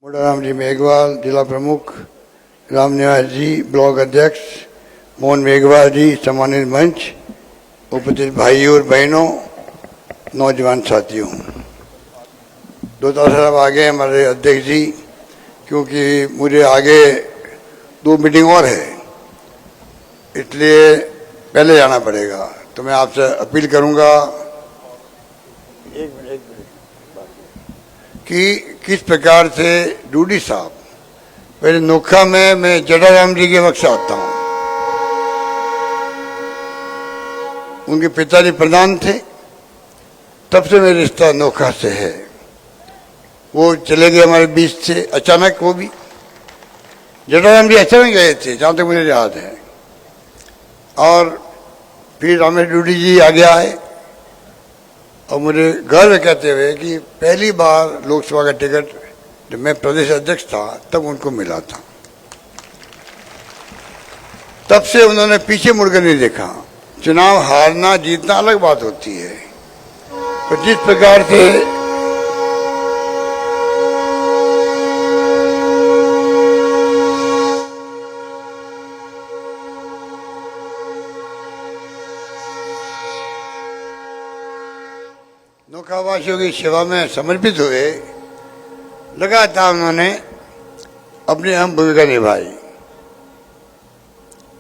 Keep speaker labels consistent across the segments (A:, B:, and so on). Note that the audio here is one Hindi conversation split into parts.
A: मोडाराम जी मेघवाल जिला प्रमुख, राम निवास जी ब्लॉक अध्यक्ष, मोहन मेघवाल जी सम्मानित मंच, उपस्थित भाइयों और बहनों, नौजवान साथियों, साहब आगे हमारे अध्यक्ष जी, क्योंकि मुझे आगे 2 मीटिंग और है इसलिए पहले जाना पड़ेगा। तो मैं आपसे अपील करूंगा एक मिनट कि किस प्रकार से डूडी साहब, पहले नोखा में मैं जटाराम जी के वक्त से आता हूँ, उनके पिताजी प्रधान थे, तब से मेरा रिश्ता नोखा से है। वो चले गए हमारे बीच से अचानक, वो भी जटाराम जी अचानक गए थे जहाँ तक मुझे याद है, और फिर रमेश डूडी जी आगे आए और मुझे गर्व कहते हुए कि पहली बार लोकसभा का टिकट जब मैं प्रदेश अध्यक्ष था तब उनको मिला था। तब से उन्होंने पीछे मुड़कर नहीं देखा। चुनाव हारना जीतना अलग बात होती है, तो जिस प्रकार से नौखावासियों की सेवा में समर्पित हुए, लगातार उन्होंने अपनी अहम भूमिका निभाई।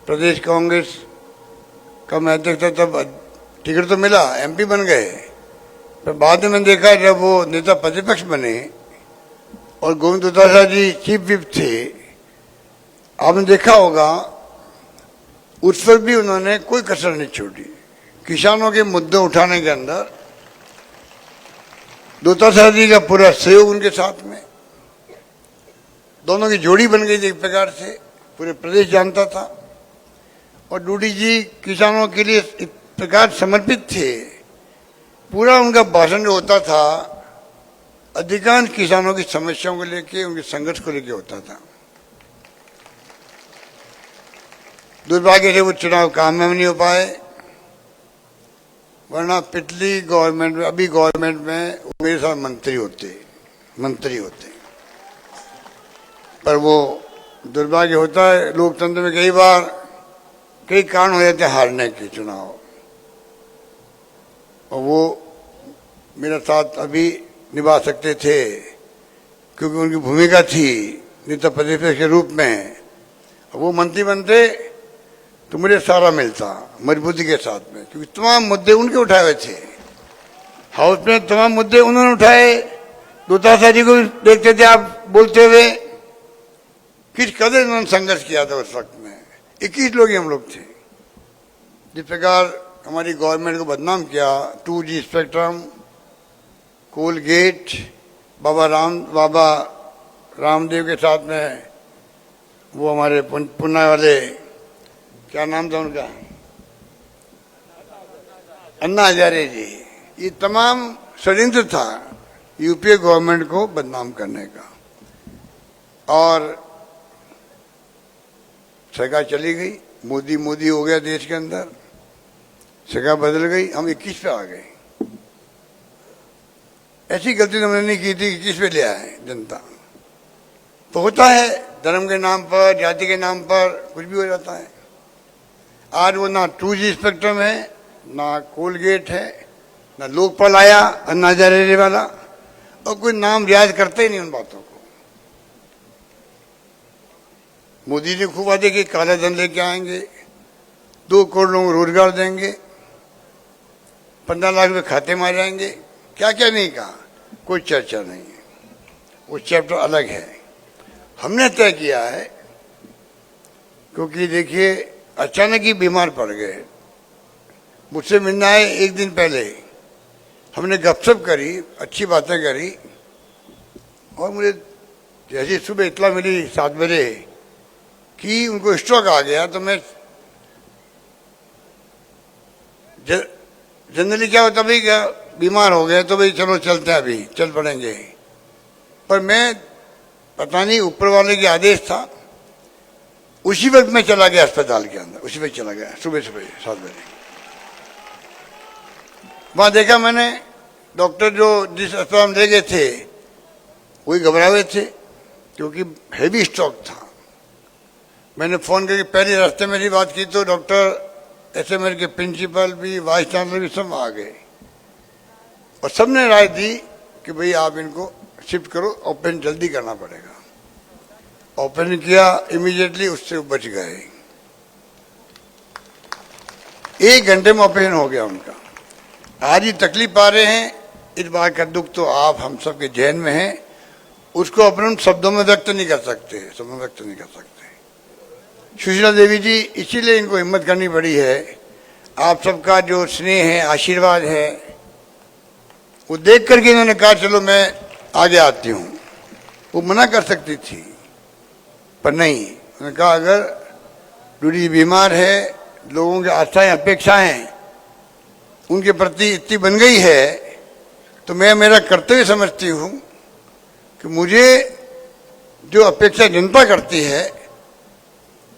A: प्रदेश कांग्रेस का मैं अध्यक्ष था तब टिकट तो मिला, एमपी बन गए, पर बाद में देखा जब वो नेता प्रतिपक्ष बने और गोविंद चौटाला जी चीफ विप थे, आपने देखा होगा उस पर भी उन्होंने कोई कसर नहीं छोड़ी। किसानों के मुद्दे उठाने के अंदर चौटाला जी का पूरा सहयोग उनके साथ में, दोनों की जोड़ी बन गई थी एक प्रकार से, पूरे प्रदेश जानता था। और डूडी जी किसानों के लिए इस प्रकार समर्पित थे, पूरा उनका भाषण जो होता था अधिकांश किसानों की समस्याओं को लेके, उनके संघर्ष को लेके होता था। दुर्भाग्य से वो चुनाव कामयाब नहीं हो पाए, वरना पिछली गवर्नमेंट में, अभी गवर्नमेंट में वो मेरे साथ मंत्री होते। पर वो दुर्भाग्य होता है लोकतंत्र में, कई बार कई कारण हो जाते हैं हारने के चुनाव, और वो मेरा साथ अभी निभा सकते थे क्योंकि उनकी भूमिका थी नेता प्रतिपक्ष के रूप में। वो मंत्री बनते तो मुझे सारा मिलता मजबूती के साथ में, क्योंकि तमाम मुद्दे उनके उठाए हुए थे। हाउस में तमाम मुद्दे उन्होंने उठाए, चौटाला जी को देखते थे आप बोलते हुए, किस कदर उन्होंने संघर्ष किया था उस वक्त में। 21 लोग ही हम लोग थे। जिस प्रकार हमारी गवर्नमेंट को बदनाम किया, 2G spectrum, Colgate, Baba Ramdev के साथ में वो हमारे पुन्ना वाले, क्या नाम था उनका, अन्ना हजारे जी, ये तमाम षड्यंत्र था यूपीए गवर्नमेंट को बदनाम करने का। और सरकार चली गई, मोदी हो गया देश के अंदर, सरकार बदल गई, हम 21 पे आ गए। ऐसी गलती हमने नहीं की थी, 21 पे ले आए जनता। तो होता है धर्म के नाम पर, जाति के नाम पर कुछ भी हो जाता है। आज वो ना 2G स्पेक्ट्रम है, ना कोलगेट है, ना लोकपाल आया अन्ना हजारे वाला, और कोई नाम रियाज करते ही नहीं उन बातों को। मोदी ने खूब वादे कि काला धन लेके आएंगे, 2 करोड़ लोगों को रोजगार देंगे, 15 लाख रुपए खाते में आ जाएंगे, क्या क्या नहीं कहा, कोई चर्चा नहीं है, वो चैप्टर अलग है। हमने तय किया है, क्योंकि देखिए अचानक ही बीमार पड़ गए, मुझसे मिलने आए एक दिन पहले, हमने गपशप करी, अच्छी बातें करी, और मुझे जैसी सुबह इतला मिली 7 बजे कि उनको स्ट्रोक आ गया, तो मैं जनरली क्या होता भाई, क्या बीमार हो गए तो भाई चलो चलते हैं, अभी चल पड़ेंगे, पर मैं पता नहीं ऊपर वाले के आदेश था, उसी वक्त मैं चला गया अस्पताल के अंदर, उसी वक्त चला गया सुबह 7 बजे। वहां देखा मैंने डॉक्टर जो जिस अस्पताल में ले गए थे वही घबराए हुए थे, क्योंकि हेवी स्ट्रोक था। मैंने फ़ोन करके पहले रास्ते में ही बात की तो डॉक्टर एसएमएल के प्रिंसिपल भी, वाइस चांसलर भी सब आ गए और सबने राय दी कि भाई आप इनको शिफ्ट करो, ऑपरेशन जल्दी करना पड़ेगा। ऑपरेशन किया इमीडिएटली, उससे बच गए। 1 घंटे में ऑपरेशन हो गया उनका। आज ही तकलीफ पा रहे हैं, इस बात का दुख तो आप हम सब के जहन में है, उसको अपने शब्दों में व्यक्त नहीं कर सकते, सुशीला देवी जी, इसीलिए इनको हिम्मत करनी पड़ी है। आप सबका जो स्नेह है, आशीर्वाद है, वो देख करके इन्होंने कहा चलो मैं आगे आती हूँ। वो मना कर सकती थी पर नहीं, उन्होंने कहा अगर डूडी जी बीमार है, लोगों की आशाएं अपेक्षाएं उनके प्रति इतनी बन गई है, तो मैं मेरा कर्तव्य समझती हूँ कि मुझे जो अपेक्षा जनता करती है,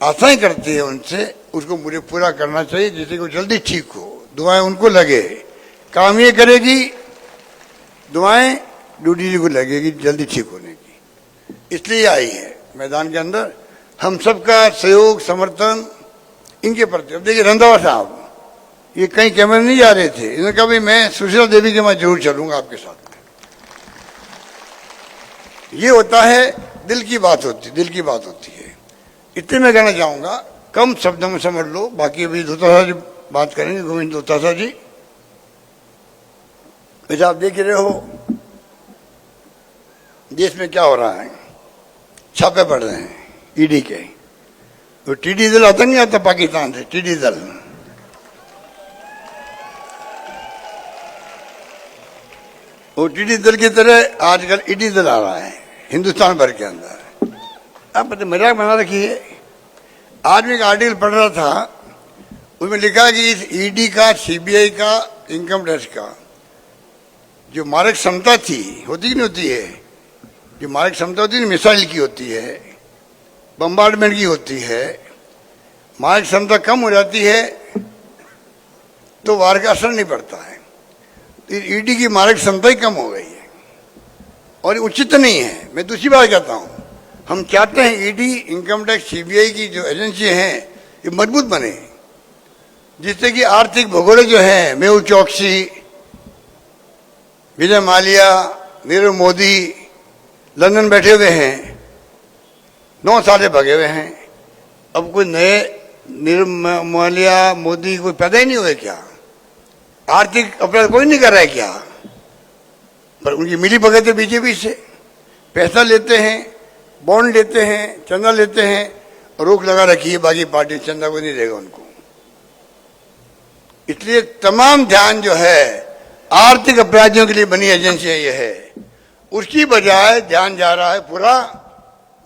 A: आशाएं करती है उनसे, उसको मुझे पूरा करना चाहिए जिससे कि वो जल्दी ठीक हो। दुआएं उनको लगे, काम ये करेगी, दुआएं डूडी जी को लगेगी जल्दी ठीक होने की। इसलिए आई है मैदान के अंदर। हम सबका सहयोग समर्थन इनके प्रति। अब देखिए रंधावा साहब, ये कहीं कैमरे नहीं जा रहे थे, इन्होंने कहा भाई मैं सुशीला देवी के मैं जरूर चलूंगा आपके साथ में। ये होता है, दिल की बात होती है। इतने मैं कहना चाहूंगा, कम शब्दों में समझ लो, बाकी अभी दोतासा जी बात करेंगे, गोविंद दोतासा जी। वैसे आप देख रहे हो देश में क्या हो रहा है, छापे पड़ रहे हैं ईडी के। तो टीडी दल आता नहीं आता पाकिस्तान से, टीडी दल, वो टीडी दल की तरह आजकल ईडी दल आ रहा है हिंदुस्तान भर के अंदर। अब मजाक बना रखी है। आज मैं एक आर्टिकल पढ़ रहा था, उसमें लिखा कि इस ईडी का, सीबीआई का, इनकम टैक्स का जो मारक क्षमता थी, होती कि नहीं होती है, जो मारक क्षमता होती है, मिसाइल की होती है, बम्बार्डमेंट की होती है, मारक क्षमता कम हो जाती है तो वार का असर नहीं पड़ता है। तो ईडी की मारक क्षमता ही कम हो गई है और उचित नहीं है। मैं दूसरी बात कहता हूँ, हम चाहते हैं ईडी, इनकम टैक्स, सीबीआई की जो एजेंसी हैं ये मजबूत बने, जिससे कि आर्थिक भगोड़े जो हैं, मेहुल चौकसी, विजय माल्या, नीरव मोदी लंदन बैठे हुए हैं, 9 साल भगे हुए हैं। अब कोई नए नीरव माल्या, मोदी कोई पैदा ही नहीं हुए क्या? आर्थिक अपराध कोई नहीं कर रहा है क्या? पर उनकी मिली भगत है बीजेपी से, पैसा लेते हैं, बॉन्ड लेते हैं, चंदा लेते हैं, और रोक लगा रखी है बाकी पार्टी चंदा को नहीं देगा उनको। इसलिए तमाम ध्यान जो है आर्थिक अपराधियों के लिए बनी एजेंसियां ये है, उसकी बजाय ध्यान जा रहा है पूरा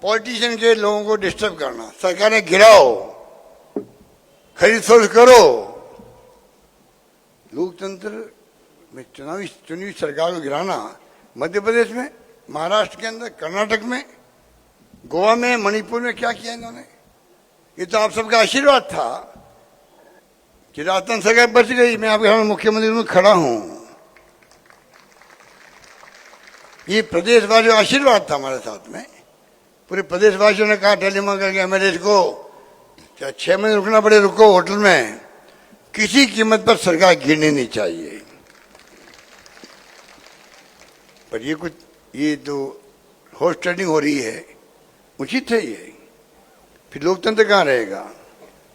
A: पॉलिटिशियन के लोगों को डिस्टर्ब करना। सरकारें गिराओ, खरीद फरोख्त करो। लोकतंत्र में चुनी सरकार को गिराना, मध्य प्रदेश में, महाराष्ट्र के अंदर, कर्नाटक में, गोवा में, मणिपुर में क्या किया इन्होंने? ये तो आप सबका आशीर्वाद था कि राजस्थान सरकार बच गई। मैं आपके सामने मुख्यमंत्री में खड़ा हूं, ये प्रदेशवासियों का आशीर्वाद था हमारे साथ में। पूरे प्रदेशवासियों ने कहा टेलीफोन करके एमएलए को, चाहे 6 महीने रुकना पड़े रुको होटल में, किसी कीमत पर सरकार गिरनी नहीं चाहिए। पर ये कुछ, ये तो हॉर्स ट्रेडिंग हो रही है, उचित है ये? फिर लोकतंत्र कहाँ रहेगा?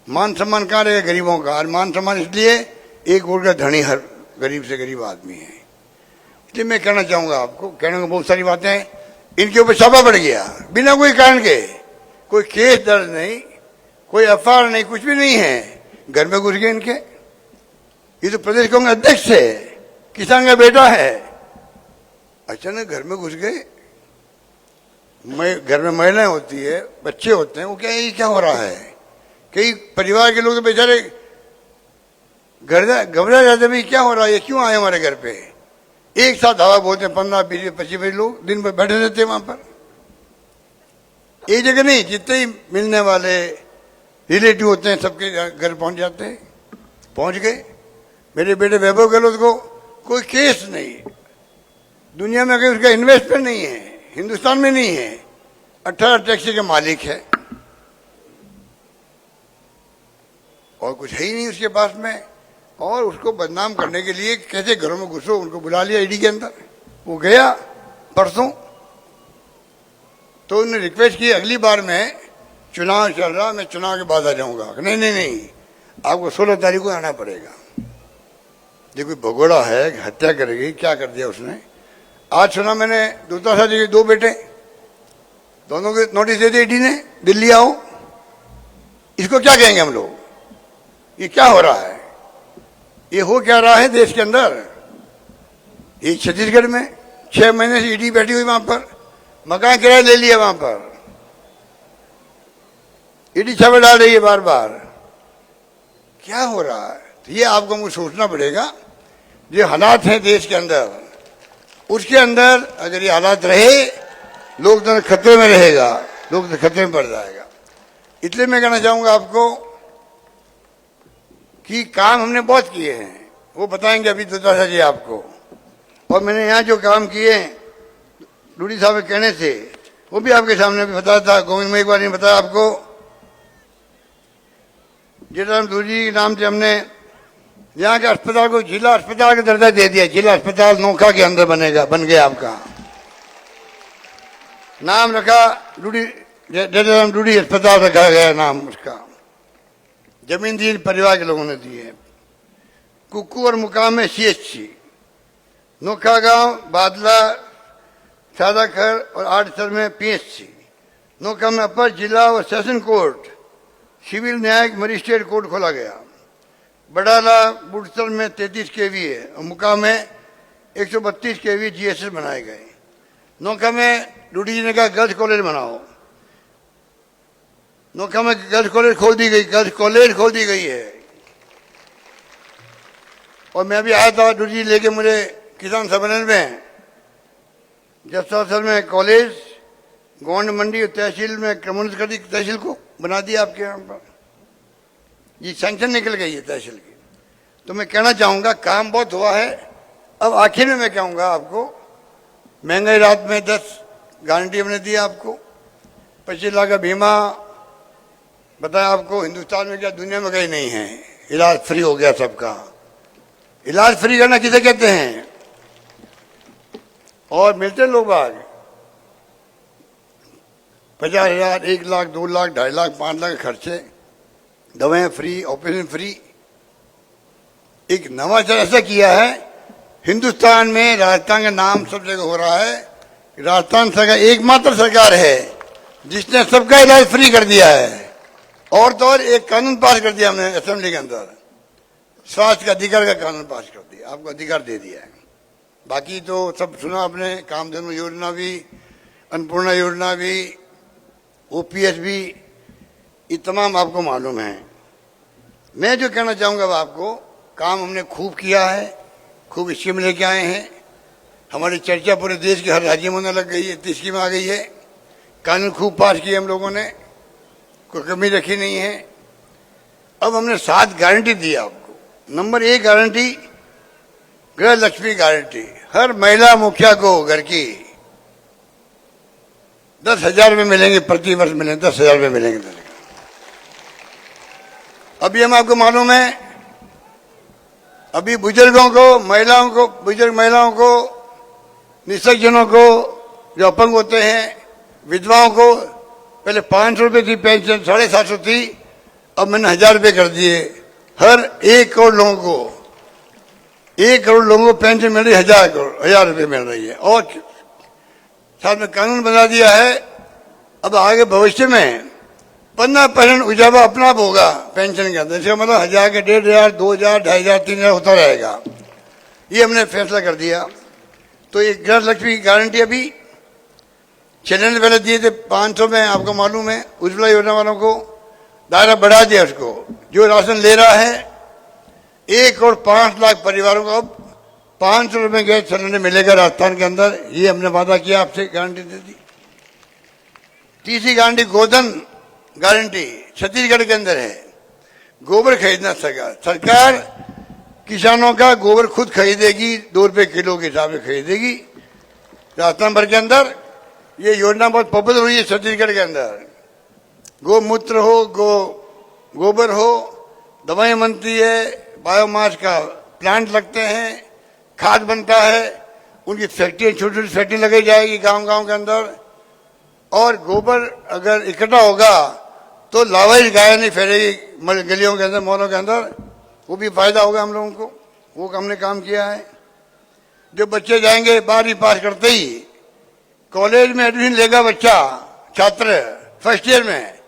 A: मान सम्मान कहाँ रहेगा गरीबों का? और मान सम्मान इसलिए एक वोट का धनी हर गरीब से गरीब आदमी है। इसलिए मैं कहना चाहूंगा आपको, कहने को बहुत सारी बातें हैं, इनके ऊपर छापा पड़ गया बिना कोई कारण के, कोई केस दर्ज नहीं, कोई एफआईआर नहीं, कुछ भी नहीं है, घर में घुस गए इनके। ये तो प्रदेश कांग्रेस अध्यक्ष है, किसान का बेटा है, अचानक घर में घुस गए। घर में महिलाएं होती है, बच्चे होते हैं, वो क्या ये क्या हो रहा है? कई परिवार के लोग तो बेचारे घबरा जाते, भाई क्या हो रहा है, ये क्यों आए हमारे घर पे? एक साथ हवा बोलते हैं, 15, 20, 25 लोग दिन भर बैठे रहते हैं वहां पर। एक जगह नहीं, जितने ही मिलने वाले रिलेटिव होते हैं सबके घर पहुंच जाते हैं। पहुंच गए। मेरे बेटे वैभव गहलोत को कोई केस नहीं, दुनिया में कहीं उसका इन्वेस्टमेंट नहीं है, हिंदुस्तान में नहीं है, 18 टैक्सी के मालिक है और कुछ है ही नहीं उसके पास में, और उसको बदनाम करने के लिए कैसे घरों में घुसो, उनको बुला लिया ईडी के अंदर। वो गया परसों, तो उन्होंने रिक्वेस्ट की अगली बार में चुनाव चल रहा, मैं चुनाव के बाद आ जाऊंगा। नहीं नहीं नहीं, आपको 16 तारीख को आना पड़ेगा। ये कोई भगोड़ा है, हत्या करेगी, क्या कर दिया उसने। आज सुना मैंने दूसरा शादी के 2 बेटे, दोनों के नोटिस दे दिए ईडी ने, दिल्ली आओ। इसको क्या कहेंगे हम लोग? ये क्या हो रहा है? ये हो क्या रहा है देश के अंदर? ये छत्तीसगढ़ में 6 महीने से ईडी बैठी हुई, वहां पर मकान किराया ले लिया, वहां पर ईडी छापे डाल रही है बार बार। क्या हो रहा है? तो ये आपको मुझे सोचना पड़ेगा। जो हालात हैं देश के अंदर, उसके अंदर अगर ये हालात रहे, लोकतंत्र खतरे में रहेगा, लोकतंत्र खतरे में पड़ जाएगा। इसलिए मैं कहना चाहूंगा आपको कि काम हमने बहुत किए हैं, वो बताएंगे अभी दुर्दशा जी आपको। और मैंने यहाँ जो काम किए डूडी साहब के कहने से, वो भी आपके सामने भी बताया था। गोविंद में एक बार नहीं बताया आपको, जयराम दूरी के नाम से हमने यहाँ के अस्पताल को जिला अस्पताल का दर्जा दे दिया। जिला अस्पताल नोखा के अंदर बन गया आपका। नाम रखा डूडी, जयराम डूडी अस्पताल रखा गया नाम उसका। जमीन दी परिवार के लोगों ने दी है। कुक्कू और मुकाम में CHC, नोखा गांव, बादला, सादाखर और 8 सर में PHC, नोखा में अपर जिला और सेशन कोर्ट, सिविल न्यायिक मजिस्ट्रेट कोर्ट खोला गया। बडाला बुड़सर में 33 kV है और मुकाम में 132 kV GSS बनाए गए। नोखा में डूडी जी ने कहा गर्ल्स कॉलेज बनाओ। नोखा में गर्ल्स कॉलेज खोल दी गई, गर्ल्स कॉलेज खोल दी गई है। और मैं भी आया था डूडी लेके मुझे किसान सम्मेलन में, जसवासर में कॉलेज, गोंड मंडी तहसील में कम्युनिस्ट कर दी, तहसील को बना दिया आपके यहाँ पर। ये सैंक्शन निकल गई है तहसील की। तो मैं कहना चाहूंगा काम बहुत हुआ है। अब आखिर में मैं कहूंगा आपको, महंगाई रात में 10 गारंटी हमने दी आपको। 25 लाख का बीमा बताया आपको। हिंदुस्तान में क्या दुनिया में कहीं नहीं है, इलाज फ्री हो गया सबका। इलाज फ्री करना किसे कहते हैं? और मिलते लोग बाग 50,000, 1 लाख, 2 लाख, 2.5 लाख, 5 लाख खर्चे, दवाएं फ्री, ऑपरेशन फ्री। एक नवाचार ऐसा किया है हिंदुस्तान में, राजस्थान का नाम सब जगह हो रहा है। राजस्थान सरकार एकमात्र सरकार है जिसने सबका इलाज फ्री कर दिया है। और तो और एक कानून पास कर दिया हमने असेंबली के अंदर, स्वास्थ्य का अधिकार का कानून पास कर दिया, आपको अधिकार दे दिया है। बाकी तो सब सुना आपने, कामधेनु योजना भी, अन्नपूर्णा योजना भी, OPS भी, ये तमाम आपको मालूम है। मैं जो कहना चाहूंगा अब आपको, काम हमने खूब किया है, खूब स्कीम लेके आए हैं। हमारी चर्चा पूरे देश के हर राज्य में होने लग गई है, 30 स्कीम आ गई है। कानून खूब पास किए हम लोगों ने, कोई कमी रखी नहीं है। अब हमने 7 गारंटी दी आपको। नंबर 1 गारंटी, गृह लक्ष्मी गारंटी। हर महिला मुखिया को घर की 10,000 रुपये मिलेंगे, प्रति वर्ष मिलेंगे, 10,000 रुपये मिलेंगे। अभी हम आपको मालूम है, अभी बुजुर्गों को, महिलाओं को, बुजुर्ग महिलाओं को, निःशक्तजनों को, जो अपंग होते हैं, विधवाओं को पहले 500 रुपये थी पेंशन, 750 थी, अब मैंने 1,000 रुपये कर दिए। हर 1 करोड़ लोगों को, 1 करोड़ लोगों को पेंशन मिल रही है, 1,000 रुपये मिल रही है। और साथ में कानून बना दिया है, अब आगे भविष्य में 15% उजाला अपना आप होगा पेंशन के अंदर। इसका मतलब 1,000 के 1,500, 2,000, 2,500, 3,000 होता रहेगा। ये हमने फैसला कर दिया। तो ये गृह लक्ष्मी की गारंटी अभी चैनल पहले दिए थे 500 में, आपको मालूम है। उज्ज्वला योजना वालों को दायरा बढ़ा दिया। उसको जो राशन ले रहा है 1 करोड़ 5 लाख परिवारों को अब 500 रुपये गैस सिलेंडर मिलेगा राजस्थान के अंदर। ये हमने वादा किया, आपसे गारंटी दे दी। तीसरी गारंटी गोधन गारंटी छत्तीसगढ़ के अंदर है। गोबर खरीदना सरकार किसानों का गोबर खुद खरीदेगी, 2 रुपये किलो के हिसाब से खरीदेगी राजस्थान भर के अंदर। ये योजना बहुत पॉपुलर हुई है छत्तीसगढ़ के अंदर। गोमूत्र हो, गोबर हो, दवाएं बनती है, बायोमास का प्लांट लगते हैं, खाद बनता है, उनकी फैक्ट्री, छोटी छोटी फैक्ट्री लगाई जाएगी गांव-गांव के अंदर। और गोबर अगर इकट्ठा होगा तो लावारिस गाय नहीं फैलेगी गलियों के अंदर, मोहल्लों के अंदर, वो भी फायदा होगा हम लोगों को। वो हमने काम किया है। जो बच्चे जाएंगे 12वीं पास करते ही कॉलेज में एडमिशन लेगा बच्चा, छात्र फर्स्ट ईयर में,